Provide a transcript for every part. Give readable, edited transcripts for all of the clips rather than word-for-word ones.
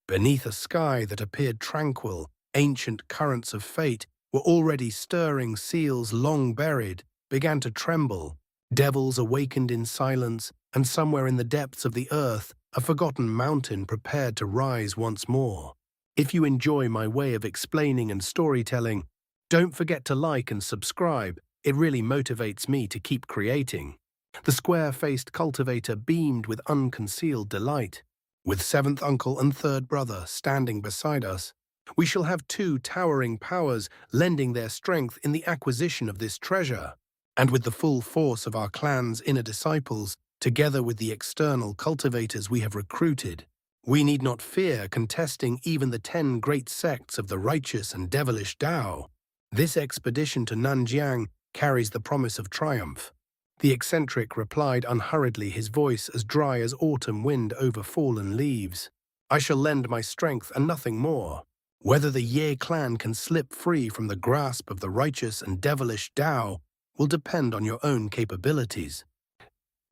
Beneath a sky that appeared tranquil, ancient currents of fate were already stirring. Seals long buried began to tremble. Devils awakened in silence, and somewhere in the depths of the earth, a forgotten mountain prepared to rise once more. If you enjoy my way of explaining and storytelling, don't forget to like and subscribe. It really motivates me to keep creating. The square-faced cultivator beamed with unconcealed delight. With seventh uncle and third brother standing beside us, we shall have two towering powers lending their strength in the acquisition of this treasure. And with the full force of our clan's inner disciples, together with the external cultivators we have recruited, we need not fear contesting even the 10 great sects of the righteous and devilish Tao. This expedition to Nanjiang carries the promise of triumph. The eccentric replied unhurriedly, his voice as dry as autumn wind over fallen leaves. I shall lend my strength and nothing more. Whether the Ye clan can slip free from the grasp of the righteous and devilish Tao will depend on your own capabilities.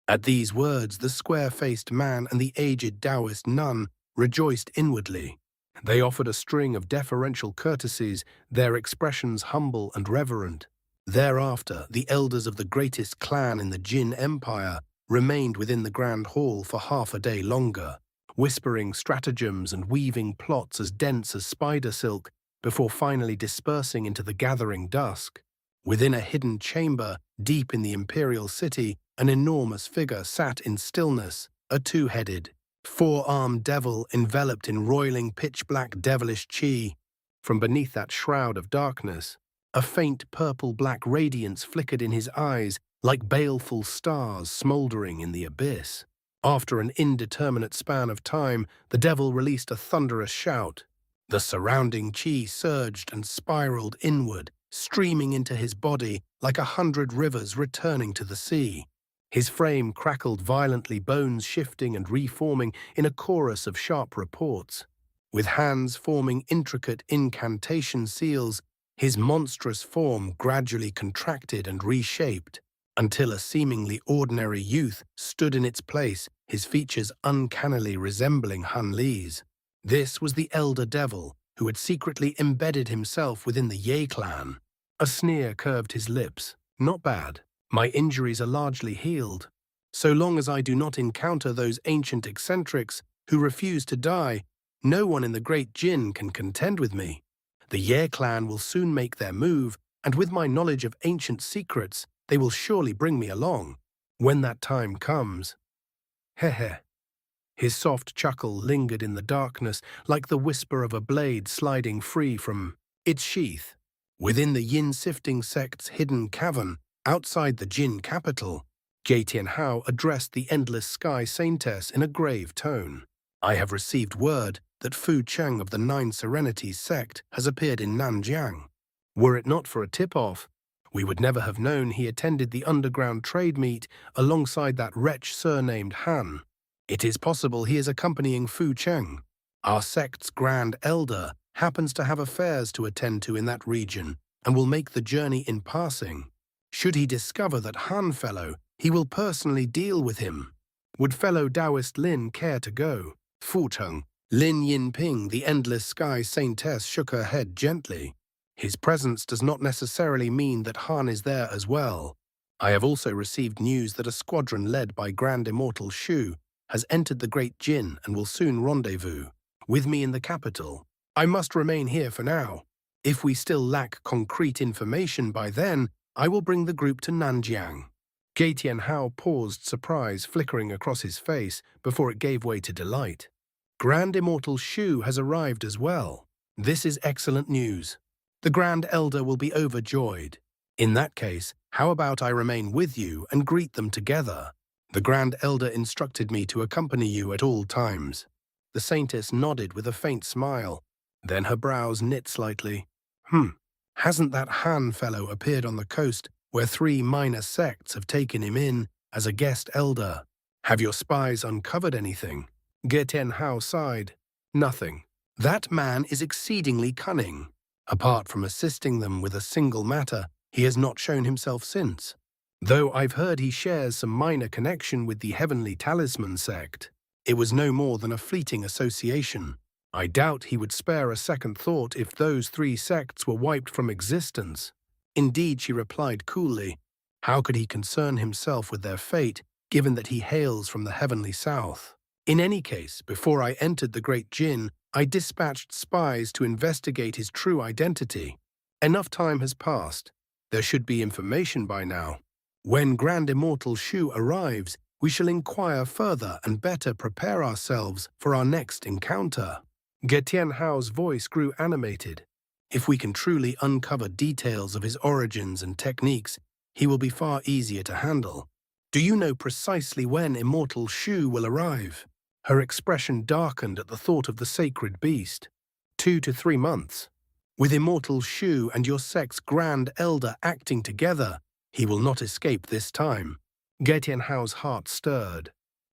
At these words, the square-faced man and the aged Taoist nun rejoiced inwardly. They offered a string of deferential courtesies, their expressions humble and reverent. Thereafter, the elders of the greatest clan in the Jin Empire remained within the Grand Hall for half a day longer, whispering stratagems and weaving plots as dense as spider silk before finally dispersing into the gathering dusk. Within a hidden chamber, deep in the imperial city, an enormous figure sat in stillness, a two-headed, four-armed devil enveloped in roiling pitch-black devilish chi. From beneath that shroud of darkness, a faint purple-black radiance flickered in his eyes like baleful stars smoldering in the abyss. After an indeterminate span of time, the devil released a thunderous shout. The surrounding chi surged and spiraled inward, streaming into his body like 100 rivers returning to the sea. His frame crackled violently, bones shifting and reforming in a chorus of sharp reports. With hands forming intricate incantation seals, his monstrous form gradually contracted and reshaped, until a seemingly ordinary youth stood in its place, his features uncannily resembling Han Li's. This was the elder devil, who had secretly embedded himself within the Ye clan. A sneer curved his lips. Not bad. My injuries are largely healed. So long as I do not encounter those ancient eccentrics who refuse to die, no one in the great Jin can contend with me. The Ye clan will soon make their move, and with my knowledge of ancient secrets, they will surely bring me along. When that time comes. Heh. His soft chuckle lingered in the darkness like the whisper of a blade sliding free from its sheath. Within the yin-sifting sect's hidden cavern, outside the Jin capital, Jie Tianhao addressed the endless Sky Saintess in a grave tone. I have received word that Fu Cheng of the Nine Serenities sect has appeared in Nanjiang. Were it not for a tip-off, we would never have known he attended the underground trade meet alongside that wretch surnamed Han. It is possible he is accompanying Fu Cheng. Our sect's grand elder happens to have affairs to attend to in that region and will make the journey in passing. Should he discover that Han fellow, he will personally deal with him. Would fellow Taoist Lin care to go? Fu Cheng. Lin Yinping, the endless Sky Saintess, shook her head gently. His presence does not necessarily mean that Han is there as well. I have also received news that a squadron led by Grand Immortal Shu has entered the Great Jin and will soon rendezvous with me in the capital. I must remain here for now. If we still lack concrete information by then, I will bring the group to Nanjiang. Jie Tianhao paused, surprise flickering across his face before it gave way to delight. Grand Immortal Shu has arrived as well. This is excellent news. The Grand Elder will be overjoyed. In that case, how about I remain with you and greet them together? The Grand Elder instructed me to accompany you at all times. The Saintess nodded with a faint smile. Then her brows knit slightly. Hasn't that Han fellow appeared on the coast where 3 minor sects have taken him in as a guest elder? Have your spies uncovered anything? Jie Tianhao sighed. Nothing. That man is exceedingly cunning. Apart from assisting them with a single matter, he has not shown himself since. Though I've heard he shares some minor connection with the Heavenly Talisman sect. It was no more than a fleeting association. I doubt he would spare a second thought if those 3 sects were wiped from existence. Indeed, she replied coolly, how could he concern himself with their fate, given that he hails from the heavenly south? In any case, before I entered the Great Jinn, I dispatched spies to investigate his true identity. Enough time has passed. There should be information by now. When Grand Immortal Shu arrives, we shall inquire further and better prepare ourselves for our next encounter. Getian Hao's voice grew animated. If we can truly uncover details of his origins and techniques, he will be far easier to handle. Do you know precisely when Immortal Shu will arrive? Her expression darkened at the thought of the sacred beast. 2 to 3 months. With Immortal Shu and your sect's Grand Elder acting together, he will not escape this time. Getian Hao's heart stirred.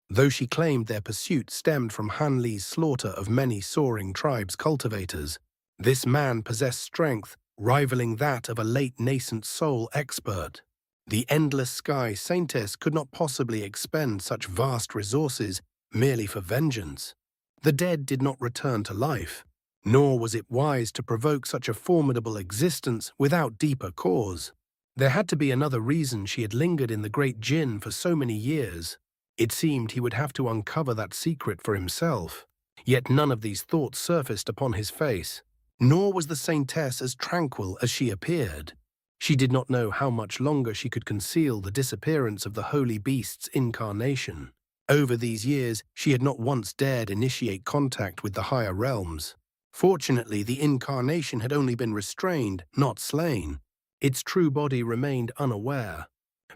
Though she claimed their pursuit stemmed from Han Li's slaughter of many soaring tribes' cultivators, this man possessed strength rivaling that of a late nascent soul expert. The endless Sky Saintess could not possibly expend such vast resources merely for vengeance. The dead did not return to life, nor was it wise to provoke such a formidable existence without deeper cause. There had to be another reason she had lingered in the Great Jinn for so many years. It seemed he would have to uncover that secret for himself. Yet none of these thoughts surfaced upon his face. Nor was the Saintess as tranquil as she appeared. She did not know how much longer she could conceal the disappearance of the holy beast's incarnation. Over these years, she had not once dared initiate contact with the higher realms. Fortunately, the incarnation had only been restrained, not slain. Its true body remained unaware.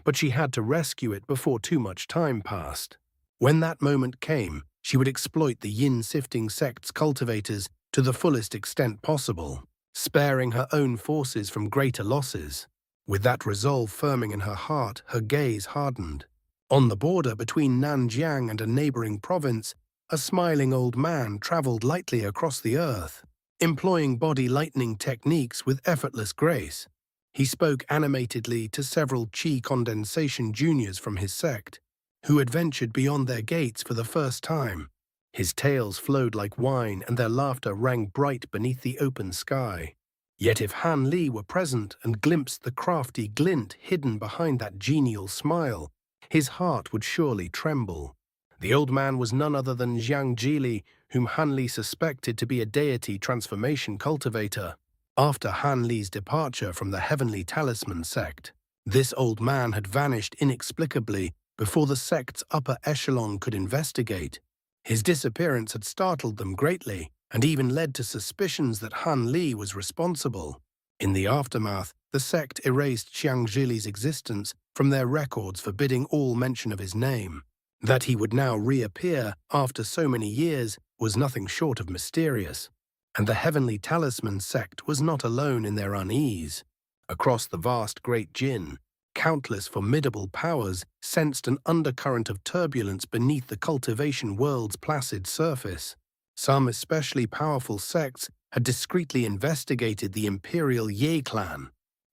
But she had to rescue it before too much time passed. When that moment came, she would exploit the yin-sifting sect's cultivators to the fullest extent possible, sparing her own forces from greater losses. With that resolve firming in her heart, her gaze hardened. On the border between Nanjiang and a neighboring province, a smiling old man traveled lightly across the earth, employing body-lightening techniques with effortless grace. He spoke animatedly to several chi condensation juniors from his sect, who had ventured beyond their gates for the first time. His tales flowed like wine, and their laughter rang bright beneath the open sky. Yet if Han Li were present and glimpsed the crafty glint hidden behind that genial smile, his heart would surely tremble. The old man was none other than Xiang Zhili, whom Han Li suspected to be a deity transformation cultivator. After Han Li's departure from the Heavenly Talisman sect, this old man had vanished inexplicably before the sect's upper echelon could investigate. His disappearance had startled them greatly, and even led to suspicions that Han Li was responsible. In the aftermath, the sect erased Xiang Zhili's existence from their records, forbidding all mention of his name. That he would now reappear after so many years was nothing short of mysterious. And the Heavenly Talisman sect was not alone in their unease. Across the vast Great Jinn, countless formidable powers sensed an undercurrent of turbulence beneath the cultivation world's placid surface. Some especially powerful sects had discreetly investigated the imperial Ye clan.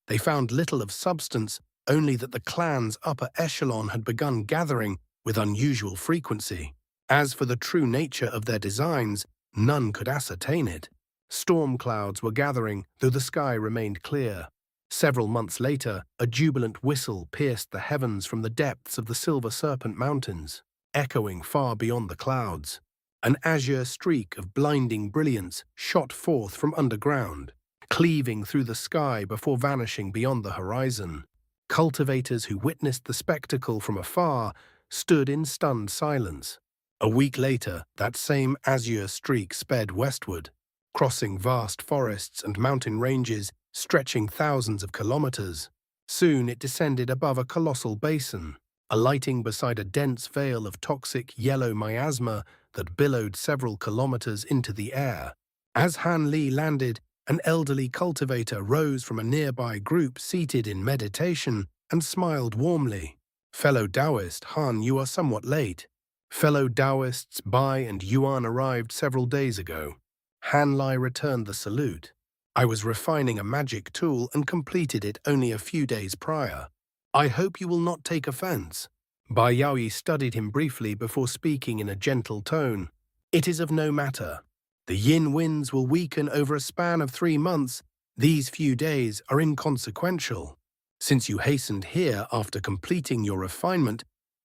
They found little of substance, only that the clan's upper echelon had begun gathering with unusual frequency. As for the true nature of their designs, none could ascertain it. Storm clouds were gathering, though the sky remained clear. Several months later, a jubilant whistle pierced the heavens from the depths of the Silver Serpent Mountains, echoing far beyond the clouds. An azure streak of blinding brilliance shot forth from underground, cleaving through the sky before vanishing beyond the horizon. Cultivators who witnessed the spectacle from afar stood in stunned silence. A week later, that same azure streak sped westward, crossing vast forests and mountain ranges stretching thousands of kilometers. Soon it descended above a colossal basin, alighting beside a dense veil of toxic yellow miasma that billowed several kilometers into the air. As Han Li landed, an elderly cultivator rose from a nearby group seated in meditation and smiled warmly. "Fellow Taoist, Han, you are somewhat late." Fellow Taoists Bai and Yuan arrived several days ago. Han Li returned the salute. "I was refining a magic tool and completed it only a few days prior. I hope you will not take offense." Bai Yaoyi studied him briefly before speaking in a gentle tone. "It is of no matter. The yin winds will weaken over a span of 3 months. These few days are inconsequential. Since you hastened here after completing your refinement,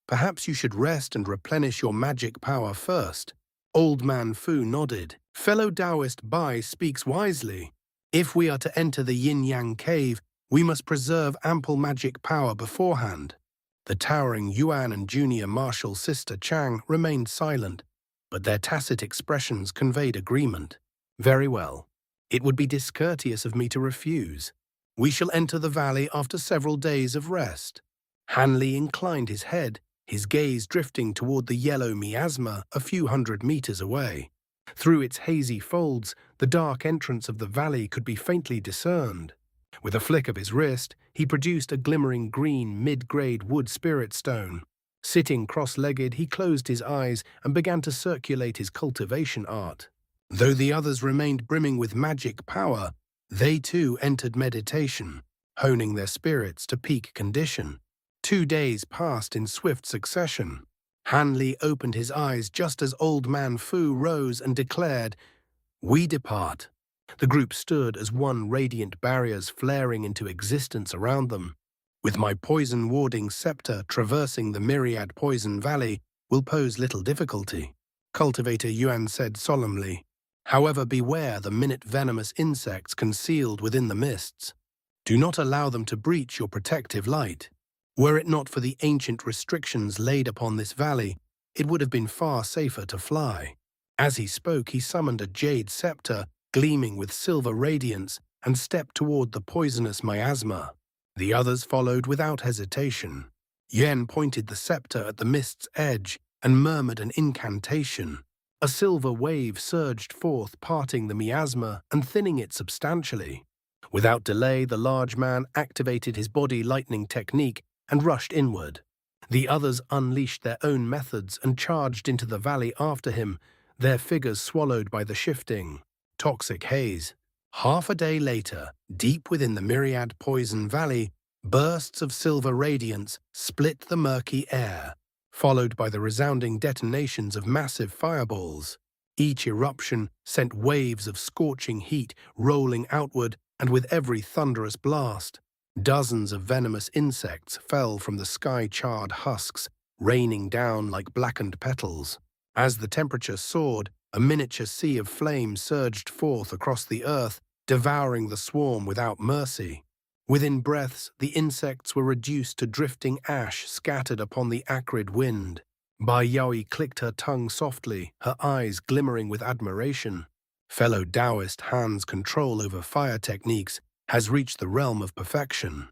perhaps you should rest and replenish your magic power first. Old Man Fu nodded. Fellow Taoist Bai speaks wisely. If we are to enter the yin-yang cave, we must preserve ample magic power beforehand. The towering Yuan and junior martial sister Chang remained silent, but their tacit expressions conveyed agreement. Very well. It would be discourteous of me to refuse. We shall enter the valley after several days of rest. Han Li inclined his head, his gaze drifting toward the yellow miasma a few hundred meters away. Through its hazy folds, the dark entrance of the valley could be faintly discerned. With a flick of his wrist, he produced a glimmering green mid-grade wood spirit stone. Sitting cross-legged, he closed his eyes and began to circulate his cultivation art. Though the others remained brimming with magic power, they too entered meditation, honing their spirits to peak condition. 2 days passed in swift succession. Han Li opened his eyes just as Old Man Fu rose and declared, "We depart." The group stood as one, radiant barriers flaring into existence around them. With my poison-warding scepter traversing the myriad poison valley will pose little difficulty, Cultivator Yuan said solemnly. However, beware the minute-venomous insects concealed within the mists. Do not allow them to breach your protective light. Were it not for the ancient restrictions laid upon this valley, it would have been far safer to fly. As he spoke, he summoned a jade scepter, gleaming with silver radiance, and stepped toward the poisonous miasma. The others followed without hesitation. Yen pointed the scepter at the mist's edge and murmured an incantation. A silver wave surged forth, parting the miasma and thinning it substantially. Without delay, the large man activated his body lightning technique and rushed inward. The others unleashed their own methods and charged into the valley after him, their figures swallowed by the shifting, toxic haze. Half a day later, deep within the myriad poison valley, bursts of silver radiance split the murky air, followed by the resounding detonations of massive fireballs. Each eruption sent waves of scorching heat rolling outward, and with every thunderous blast, dozens of venomous insects fell from the sky-charred husks, raining down like blackened petals. As the temperature soared, a miniature sea of flame surged forth across the earth, devouring the swarm without mercy. Within breaths, the insects were reduced to drifting ash scattered upon the acrid wind. Bai Yaoi clicked her tongue softly, her eyes glimmering with admiration. Fellow Taoist Han's control over fire techniques has reached the realm of perfection.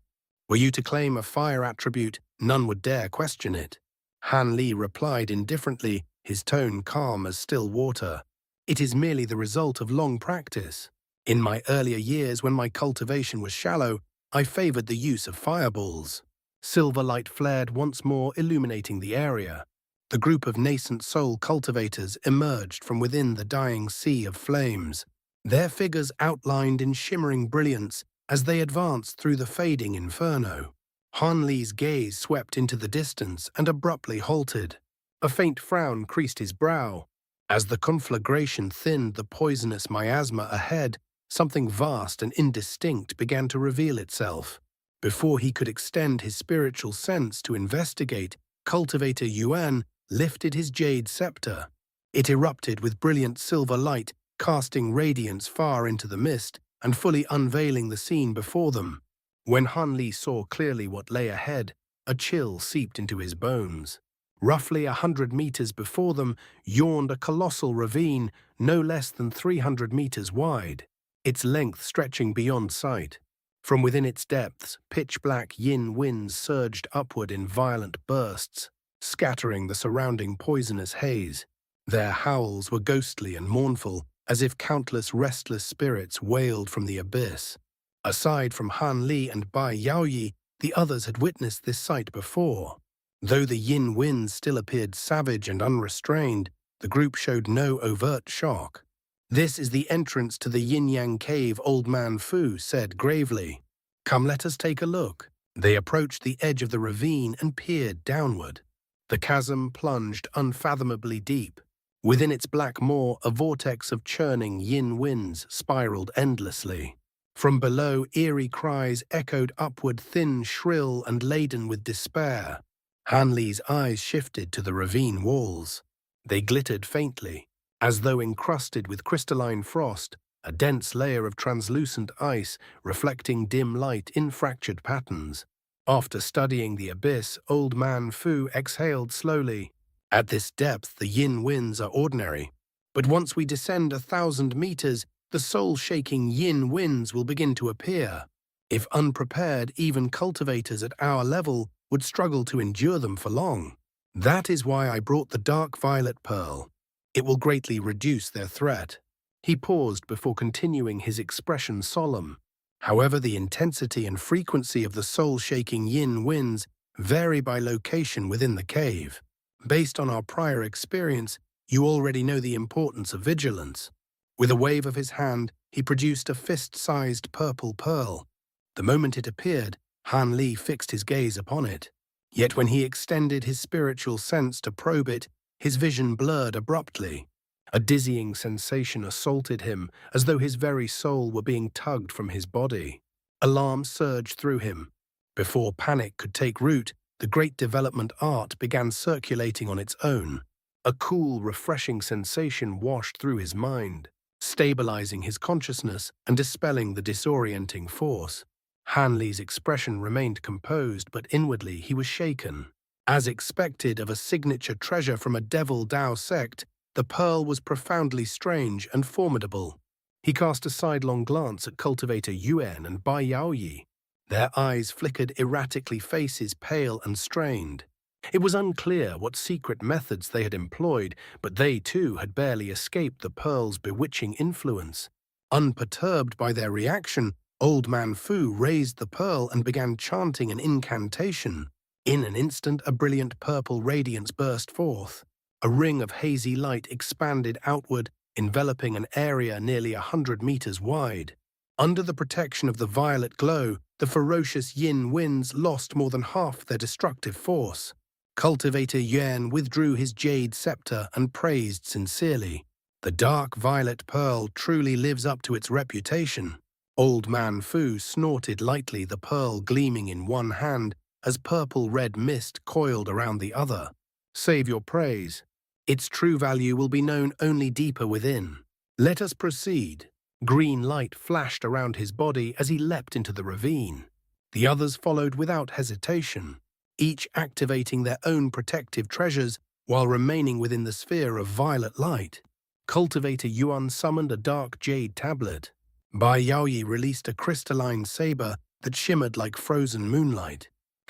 Were you to claim a fire attribute, none would dare question it. Han Li replied indifferently, his tone calm as still water. It is merely the result of long practice. In my earlier years, when my cultivation was shallow, I favored the use of fireballs. Silver light flared once more, illuminating the area. The group of nascent soul cultivators emerged from within the dying sea of flames, their figures outlined in shimmering brilliance as they advanced through the fading inferno. Han Li's gaze swept into the distance and abruptly halted. A faint frown creased his brow. As the conflagration thinned the poisonous miasma ahead, something vast and indistinct began to reveal itself. Before he could extend his spiritual sense to investigate, Cultivator Yuan lifted his jade scepter. It erupted with brilliant silver light, casting radiance far into the mist and fully unveiling the scene before them. When Han Li saw clearly what lay ahead, a chill seeped into his bones. Roughly 100 meters before them yawned a colossal ravine, no less than 300 meters wide, its length stretching beyond sight. From within its depths, pitch-black yin winds surged upward in violent bursts, scattering the surrounding poisonous haze. Their howls were ghostly and mournful, as if countless restless spirits wailed from the abyss. Aside from Han Li and Bai Yaoyi, the others had witnessed this sight before. Though the yin winds still appeared savage and unrestrained, the group showed no overt shock. "This is the entrance to the yin-yang cave," Old Man Fu said gravely. "Come, let us take a look." They approached the edge of the ravine and peered downward. The chasm plunged unfathomably deep. Within its black maw, a vortex of churning yin winds spiraled endlessly. From below, eerie cries echoed upward, thin, shrill, and laden with despair. Han Li's eyes shifted to the ravine walls. They glittered faintly, as though encrusted with crystalline frost, a dense layer of translucent ice reflecting dim light in fractured patterns. After studying the abyss, old man Fu exhaled slowly. At this depth, the yin winds are ordinary. But once we descend 1,000 meters, the soul-shaking yin winds will begin to appear. If unprepared, even cultivators at our level would struggle to endure them for long. That is why I brought the dark violet pearl. It will greatly reduce their threat. He paused before continuing, his expression solemn. However, the intensity and frequency of the soul-shaking yin winds vary by location within the cave. Based on our prior experience, you already know the importance of vigilance. With a wave of his hand, he produced a fist-sized purple pearl. The moment it appeared, Han Li fixed his gaze upon it. Yet when he extended his spiritual sense to probe it, his vision blurred abruptly. A dizzying sensation assaulted him, as though his very soul were being tugged from his body. Alarm surged through him. Before panic could take root, the great development art began circulating on its own. A cool, refreshing sensation washed through his mind, stabilizing his consciousness and dispelling the disorienting force. Han Li's expression remained composed, but inwardly he was shaken. As expected of a signature treasure from a Devil Dao sect, the pearl was profoundly strange and formidable. He cast a sidelong glance at cultivator Yuan and Bai Yaoyi. Their eyes flickered erratically, faces pale and strained. It was unclear what secret methods they had employed, but they too had barely escaped the pearl's bewitching influence. Unperturbed by their reaction, old man Fu raised the pearl and began chanting an incantation. In an instant, a brilliant purple radiance burst forth. A ring of hazy light expanded outward, enveloping an area nearly 100 meters wide. Under the protection of the violet glow, the ferocious yin winds lost more than half their destructive force. Cultivator Yuan withdrew his jade scepter and praised sincerely. The dark violet pearl truly lives up to its reputation. Old man Fu snorted lightly, the pearl gleaming in one hand as purple-red mist coiled around the other. Save your praise. Its true value will be known only deeper within. Let us proceed. Green light flashed around his body as he leapt into the ravine. The others followed without hesitation, each activating their own protective treasures while remaining within the sphere of violet light. Cultivator Yuan summoned a dark jade tablet. Bai Yaoyi released a crystalline saber that shimmered like frozen moonlight.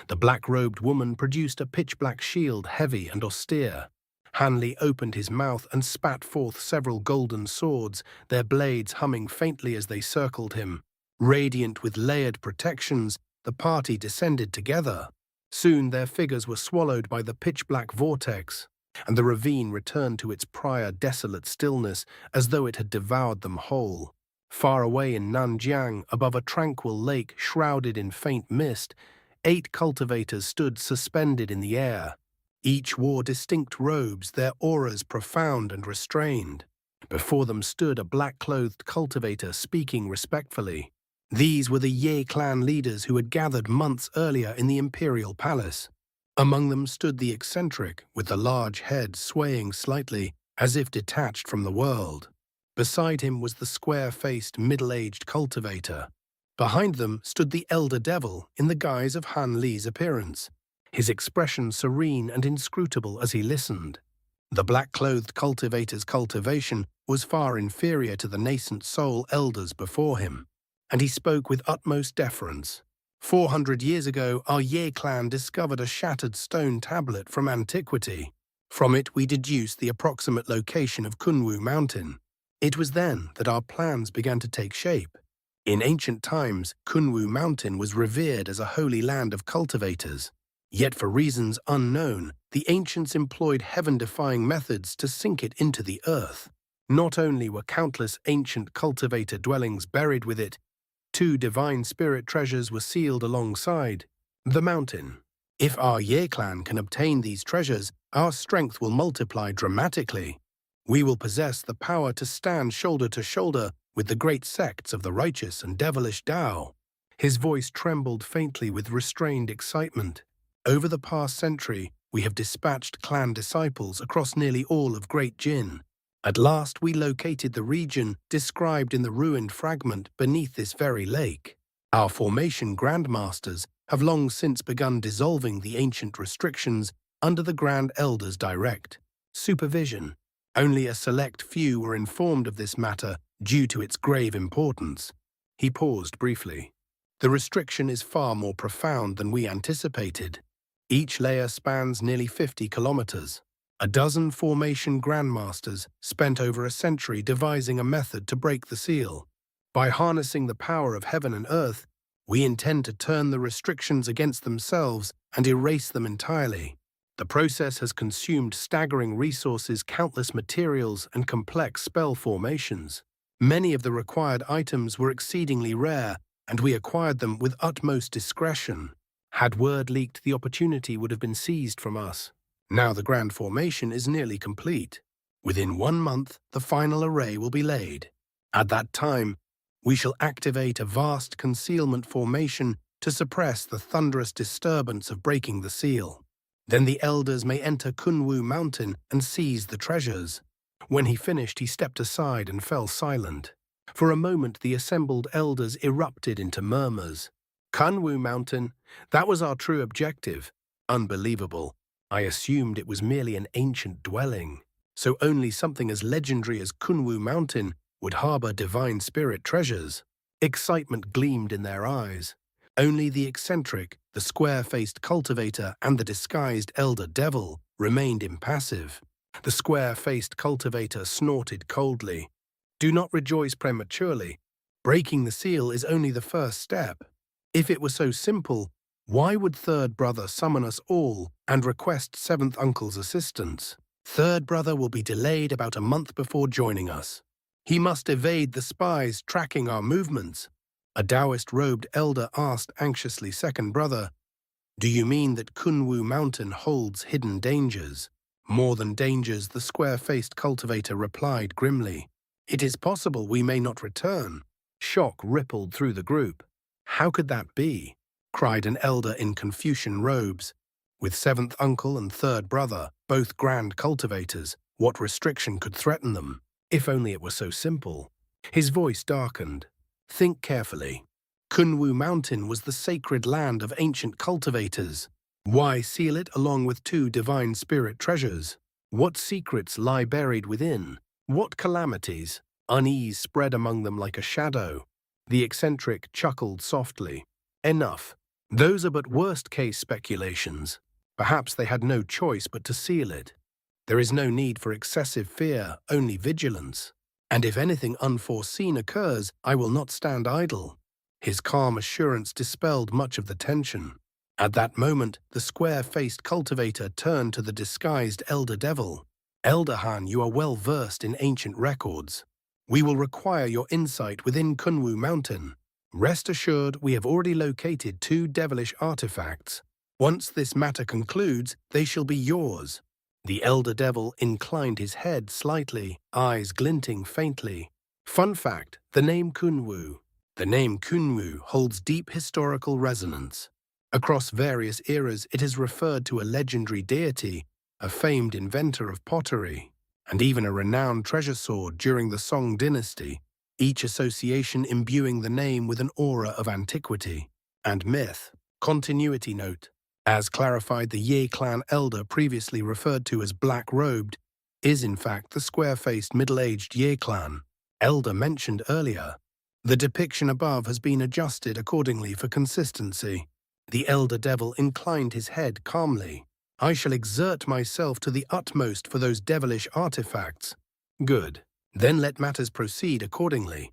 The black-robed woman produced a pitch-black shield, heavy and austere. Han Li opened his mouth and spat forth several golden swords, their blades humming faintly as they circled him. Radiant with layered protections, the party descended together. Soon their figures were swallowed by the pitch-black vortex, and the ravine returned to its prior desolate stillness as though it had devoured them whole. Far away in Nanjiang, above a tranquil lake shrouded in faint mist, 8 cultivators stood suspended in the air. Each wore distinct robes, their auras profound and restrained. Before them stood a black-clothed cultivator speaking respectfully. These were the Ye clan leaders who had gathered months earlier in the imperial palace. Among them stood the eccentric, with the large head swaying slightly, as if detached from the world. Beside him was the square-faced, middle-aged cultivator. Behind them stood the elder devil in the guise of Han Li's appearance, his expression serene and inscrutable as he listened. The black-clothed cultivator's cultivation was far inferior to the nascent soul elders before him, and he spoke with utmost deference. 400 years ago, our Ye clan discovered a shattered stone tablet from antiquity. From it, we deduced the approximate location of Kunwu Mountain. It was then that our plans began to take shape. In ancient times, Kunwu Mountain was revered as a holy land of cultivators. Yet for reasons unknown, the ancients employed heaven-defying methods to sink it into the earth. Not only were countless ancient cultivator dwellings buried with it, 2 divine spirit treasures were sealed alongside the mountain. If our Ye clan can obtain these treasures, our strength will multiply dramatically. We will possess the power to stand shoulder to shoulder with the great sects of the righteous and devilish Tao." His voice trembled faintly with restrained excitement. "Over the past century, we have dispatched clan disciples across nearly all of Great Jin. At last we located the region described in the ruined fragment beneath this very lake. Our formation grandmasters have long since begun dissolving the ancient restrictions under the Grand Elder's direct supervision. Only a select few were informed of this matter due to its grave importance." He paused briefly. "The restriction is far more profound than we anticipated. Each layer spans nearly 50 kilometers. A dozen formation grandmasters spent over a century devising a method to break the seal. By harnessing the power of heaven and earth, we intend to turn the restrictions against themselves and erase them entirely. The process has consumed staggering resources, countless materials, and complex spell formations. Many of the required items were exceedingly rare, and we acquired them with utmost discretion. Had word leaked, the opportunity would have been seized from us. Now the grand formation is nearly complete. Within 1 month, the final array will be laid. At that time, we shall activate a vast concealment formation to suppress the thunderous disturbance of breaking the seal. Then the elders may enter Kunwu Mountain and seize the treasures." When he finished, he stepped aside and fell silent. For a moment, the assembled elders erupted into murmurs. "Kunwu Mountain, that was our true objective. Unbelievable. I assumed it was merely an ancient dwelling. So only something as legendary as Kunwu Mountain would harbor divine spirit treasures." Excitement gleamed in their eyes. Only the eccentric, the square-faced cultivator, and the disguised elder devil remained impassive. The square-faced cultivator snorted coldly. "Do not rejoice prematurely. Breaking the seal is only the first step. If it were so simple, why would third brother summon us all and request seventh uncle's assistance? Third brother will be delayed about a month before joining us. He must evade the spies tracking our movements." A Taoist-robed elder asked anxiously, "Second brother, do you mean that Kunwu Mountain holds hidden dangers?" "More than dangers," the square-faced cultivator replied grimly. "It is possible we may not return." Shock rippled through the group. "How could that be?" cried an elder in Confucian robes. With seventh uncle and third brother, both grand cultivators, what restriction could threaten them? If only it were so simple. His voice darkened. "Think carefully. Kunwu Mountain was the sacred land of ancient cultivators. Why seal it along with 2 divine spirit treasures? What secrets lie buried within? What calamities? Unease spread among them like a shadow." The eccentric chuckled softly. "Enough. Those are but worst-case speculations. Perhaps they had no choice but to seal it. There is no need for excessive fear, only vigilance. And if anything unforeseen occurs, I will not stand idle." His calm assurance dispelled much of the tension. At that moment, the square-faced cultivator turned to the disguised elder devil. "Elder Han, you are well versed in ancient records. We will require your insight within Kunwu Mountain. Rest assured, we have already located 2 devilish artifacts. Once this matter concludes, they shall be yours." The elder devil inclined his head slightly, eyes glinting faintly. Fun fact, the name Kunwu. The name Kunwu holds deep historical resonance. Across various eras, it has referred to a legendary deity, a famed inventor of pottery, and even a renowned treasure sword during the Song dynasty, each association imbuing the name with an aura of antiquity and myth. Continuity note. As clarified, the Ye clan elder previously referred to as black-robed is in fact the square-faced middle-aged Ye clan elder mentioned earlier. The depiction above has been adjusted accordingly for consistency. The elder devil inclined his head calmly. "I shall exert myself to the utmost for those devilish artifacts." "Good. Then let matters proceed accordingly."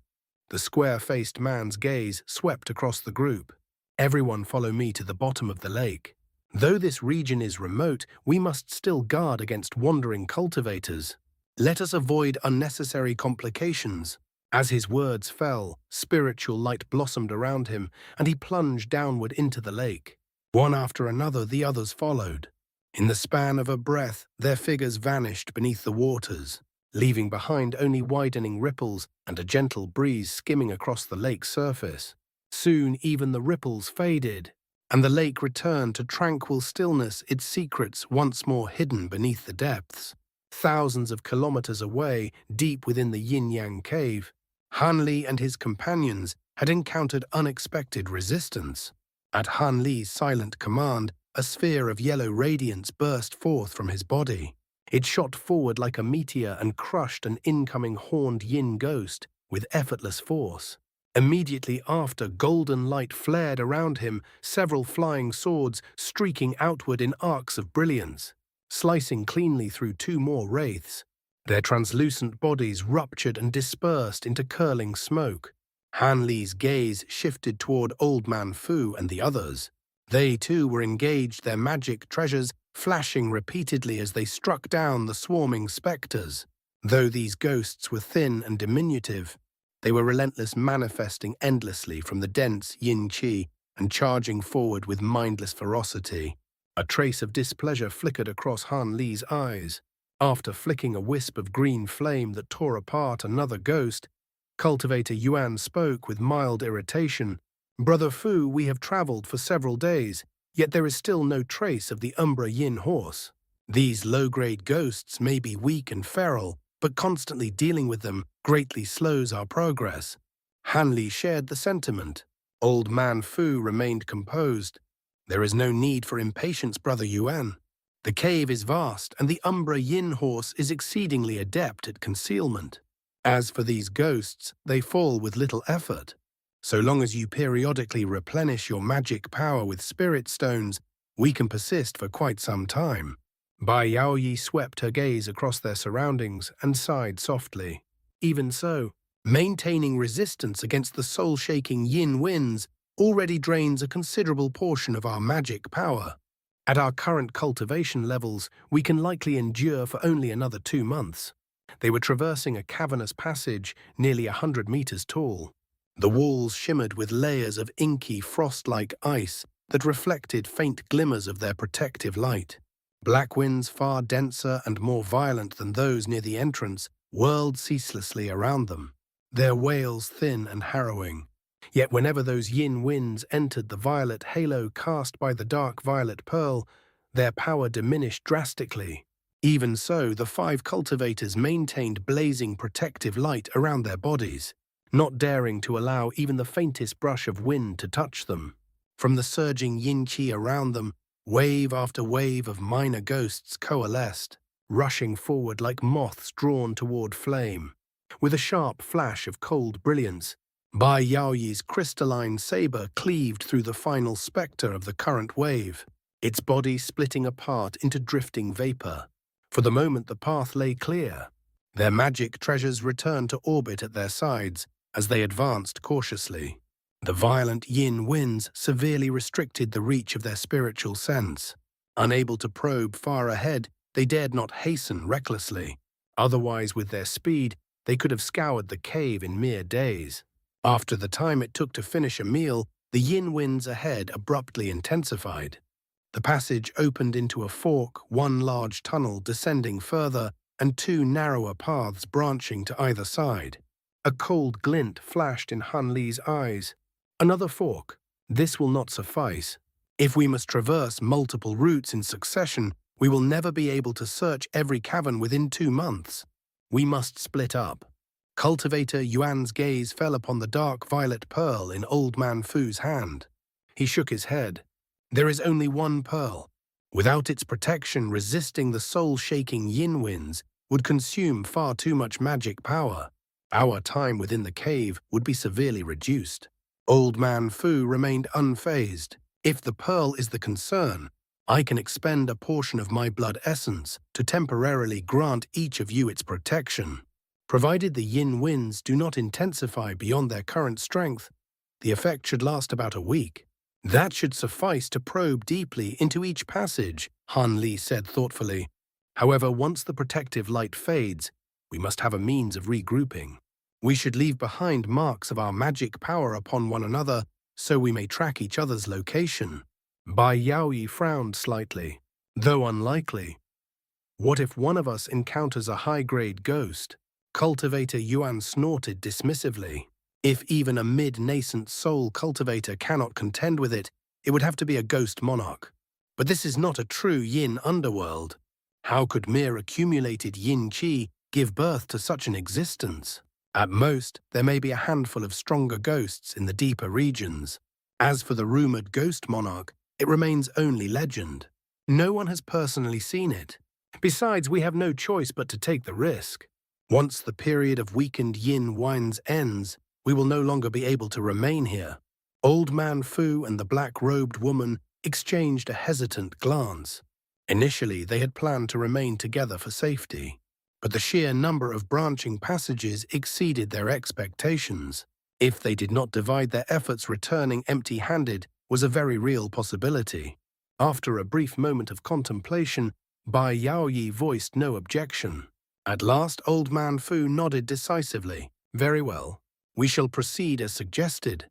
The square-faced man's gaze swept across the group. "Everyone follow me to the bottom of the lake. Though this region is remote, we must still guard against wandering cultivators. Let us avoid unnecessary complications." As his words fell, spiritual light blossomed around him, and he plunged downward into the lake. One after another, the others followed. In the span of a breath, their figures vanished beneath the waters. leaving behind only widening ripples and a gentle breeze skimming across the lake's surface. Soon even the ripples faded, and the lake returned to tranquil stillness, its secrets once more hidden beneath the depths. Thousands of kilometers away, deep within the yin-yang cave, Han Li and his companions had encountered unexpected resistance. At Han Li's silent command, a sphere of yellow radiance burst forth from his body. It shot forward like a meteor and crushed an incoming horned yin ghost with effortless force. Immediately after, golden light flared around him, several flying swords streaking outward in arcs of brilliance, slicing cleanly through two more wraiths. Their translucent bodies ruptured and dispersed into curling smoke. Han Li's gaze shifted toward Old Man Fu and the others. They too were engaged, their magic treasures flashing repeatedly as they struck down the swarming specters. Though these ghosts were thin and diminutive, they were relentless, manifesting endlessly from the dense yin qi and charging forward with mindless ferocity. A trace of displeasure flickered across Han Li's eyes. After flicking a wisp of green flame that tore apart another ghost, Cultivator Yuan spoke with mild irritation. "Brother Fu, we have traveled for several days, yet there is still no trace of the Umbra Yin horse. These low-grade ghosts may be weak and feral, but constantly dealing with them greatly slows our progress." Han Li shared the sentiment. Old Man Fu remained composed. "There is no need for impatience, Brother Yuan. The cave is vast, and the Umbra Yin horse is exceedingly adept at concealment. As for these ghosts, they fall with little effort. So long as you periodically replenish your magic power with spirit stones, we can persist for quite some time." Bai Yaoyi swept her gaze across their surroundings and sighed softly. "Even so, maintaining resistance against the soul-shaking yin winds already drains a considerable portion of our magic power. At our current cultivation levels, we can likely endure for only another 2 months." They were traversing a cavernous passage nearly 100 meters tall. The walls shimmered with layers of inky, frost-like ice that reflected faint glimmers of their protective light. Black winds, far denser and more violent than those near the entrance, whirled ceaselessly around them, their wails thin and harrowing. Yet whenever those yin winds entered the violet halo cast by the dark violet pearl, their power diminished drastically. Even so, the 5 cultivators maintained blazing protective light around their bodies, not daring to allow even the faintest brush of wind to touch them. From the surging yin-qi around them, wave after wave of minor ghosts coalesced, rushing forward like moths drawn toward flame. With a sharp flash of cold brilliance, Bai Yaoyi's crystalline saber cleaved through the final spectre of the current wave, its body splitting apart into drifting vapor. For the moment the path lay clear. Their magic treasures returned to orbit at their sides as they advanced cautiously. The violent yin winds severely restricted the reach of their spiritual sense. Unable to probe far ahead, they dared not hasten recklessly. Otherwise, with their speed, they could have scoured the cave in mere days. After the time it took to finish a meal, the yin winds ahead abruptly intensified. The passage opened into a fork, one large tunnel descending further, and 2 narrower paths branching to either side. A cold glint flashed in Han Li's eyes. Another fork. This will not suffice. If we must traverse multiple routes in succession, we will never be able to search every cavern within 2 months. We must split up. Cultivator Yuan's gaze fell upon the dark violet pearl in Old Man Fu's hand. He shook his head. "There is only one pearl. Without its protection, resisting the soul-shaking yin winds would consume far too much magic power. Our time within the cave would be severely reduced." Old Man Fu remained unfazed. "If the pearl is the concern, I can expend a portion of my blood essence to temporarily grant each of you its protection. Provided the yin winds do not intensify beyond their current strength, the effect should last about a week. That should suffice to probe deeply into each passage," Han Li said thoughtfully. "However, once the protective light fades, we must have a means of regrouping. We should leave behind marks of our magic power upon one another so we may track each other's location." Bai Yaoyi frowned slightly. "Though unlikely, What if one of us encounters a high-grade ghost? Cultivator Yuan snorted dismissively. If even a mid-nascent soul cultivator cannot contend with it, it would have to be a ghost monarch. But this is not a true yin underworld. How could mere accumulated yin qi give birth to such an existence? At most, there may be a handful of stronger ghosts in the deeper regions. As for the rumored ghost monarch, it remains only legend. No one has personally seen it. Besides, we have no choice but to take the risk. Once the period of weakened yin winds ends, we will no longer be able to remain here. Old Man Fu and the black-robed woman exchanged a hesitant glance. Initially, they had planned to remain together for safety, but the sheer number of branching passages exceeded their expectations. If they did not divide their efforts, returning empty-handed was a very real possibility. After a brief moment of contemplation, Bai Yaoyi voiced no objection. At last, Old Man Fu nodded decisively. Very well. We shall proceed as suggested.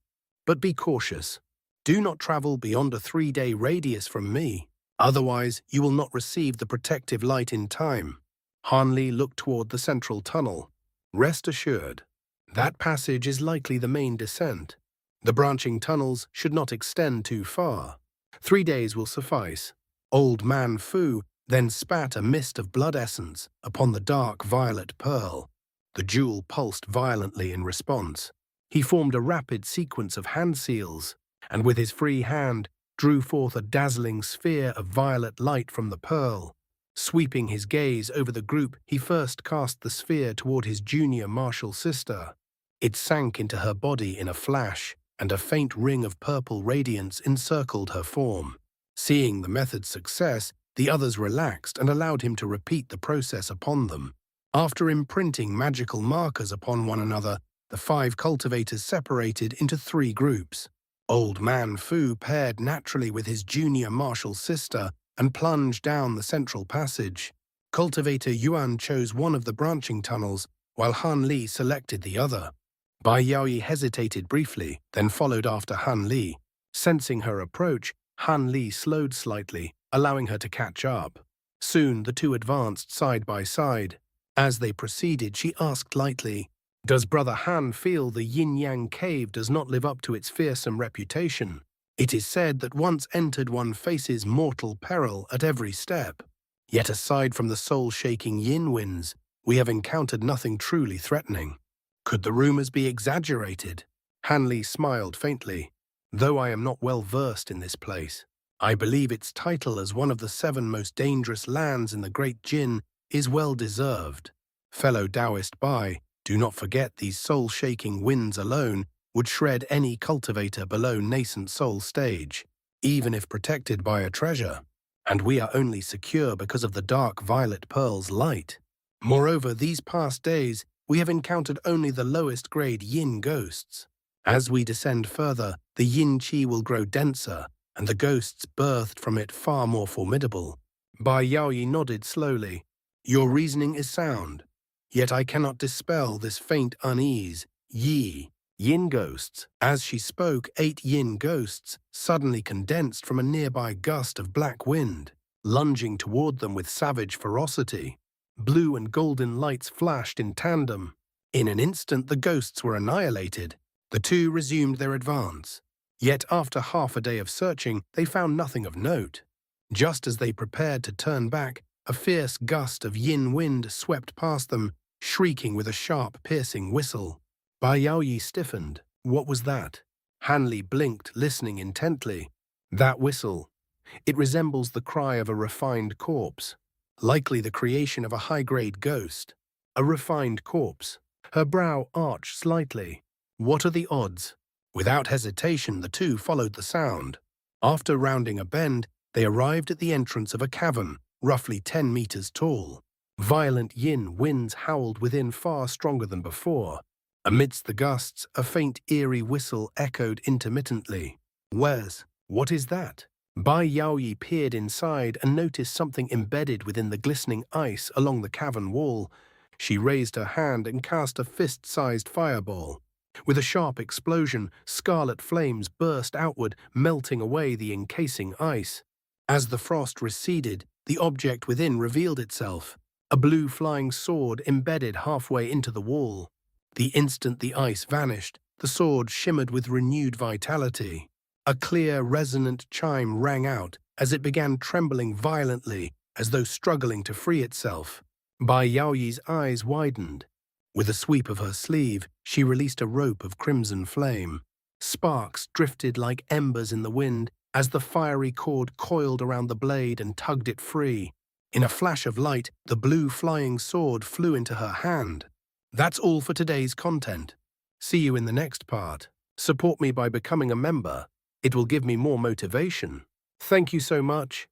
But be cautious. Do not travel beyond a 3-day radius from me. Otherwise, you will not receive the protective light in time. Han Li looked toward the central tunnel. Rest assured, that passage is likely the main descent. The branching tunnels should not extend too far. 3 days will suffice. Old Man Fu then spat a mist of blood essence upon the dark violet pearl. The jewel pulsed violently in response. He formed a rapid sequence of hand seals, and with his free hand drew forth a dazzling sphere of violet light from the pearl. Sweeping his gaze over the group, he first cast the sphere toward his junior martial sister. It sank into her body in a flash, and a faint ring of purple radiance encircled her form. Seeing the method's success, the others relaxed and allowed him to repeat the process upon them. After imprinting magical markers upon one another, the 5 cultivators separated into 3 groups. Old Man Fu paired naturally with his junior martial sister and plunged down the central passage. Cultivator Yuan chose one of the branching tunnels, while Han Li selected the other. Bai Yaoyi hesitated briefly, then followed after Han Li. Sensing her approach, Han Li slowed slightly, allowing her to catch up. Soon the two advanced side by side. As they proceeded, she asked lightly, "Does Brother Han feel the yin-yang cave does not live up to its fearsome reputation? It is said that once entered one faces mortal peril at every step. Yet aside from the soul-shaking yin winds, we have encountered nothing truly threatening. Could the rumors be exaggerated?" Han Li smiled faintly. "Though I am not well versed in this place, I believe its title as one of the 7 most dangerous lands in the Great Jin is well deserved. Fellow Taoist Bai, do not forget these soul-shaking winds alone would shred any cultivator below nascent soul stage, even if protected by a treasure. And we are only secure because of the dark violet pearl's light. Moreover, these past days, we have encountered only the lowest grade yin ghosts. As we descend further, the yin qi will grow denser, and the ghosts birthed from it far more formidable." Bai Yaoyi nodded slowly. "Your reasoning is sound, yet I cannot dispel this faint unease. Yin ghosts." As she spoke, 8 yin ghosts suddenly condensed from a nearby gust of black wind, lunging toward them with savage ferocity. Blue and golden lights flashed in tandem. In an instant, the ghosts were annihilated. The two resumed their advance. Yet after half a day of searching, they found nothing of note. Just as they prepared to turn back, a fierce gust of yin wind swept past them, shrieking with a sharp, piercing whistle. Bai Yaoyi stiffened. What was that? Han Li blinked, listening intently. That whistle. It resembles the cry of a refined corpse, likely the creation of a high-grade ghost. A refined corpse. Her brow arched slightly. What are the odds? Without hesitation, the two followed the sound. After rounding a bend, they arrived at the entrance of a cavern, roughly 10 meters tall. Violent yin winds howled within far stronger than before. Amidst the gusts, a faint, eerie whistle echoed intermittently. What is that? Bai Yaoyi peered inside and noticed something embedded within the glistening ice along the cavern wall. She raised her hand and cast a fist-sized fireball. With a sharp explosion, scarlet flames burst outward, melting away the encasing ice. As the frost receded, the object within revealed itself, a blue flying sword embedded halfway into the wall. The instant the ice vanished, the sword shimmered with renewed vitality. A clear, resonant chime rang out as it began trembling violently, as though struggling to free itself. Bai Yaoyi's eyes widened. With a sweep of her sleeve, she released a rope of crimson flame. Sparks drifted like embers in the wind as the fiery cord coiled around the blade and tugged it free. In a flash of light, the blue flying sword flew into her hand. That's all for today's content. See you in the next part. Support me by becoming a member. It will give me more motivation. Thank you so much.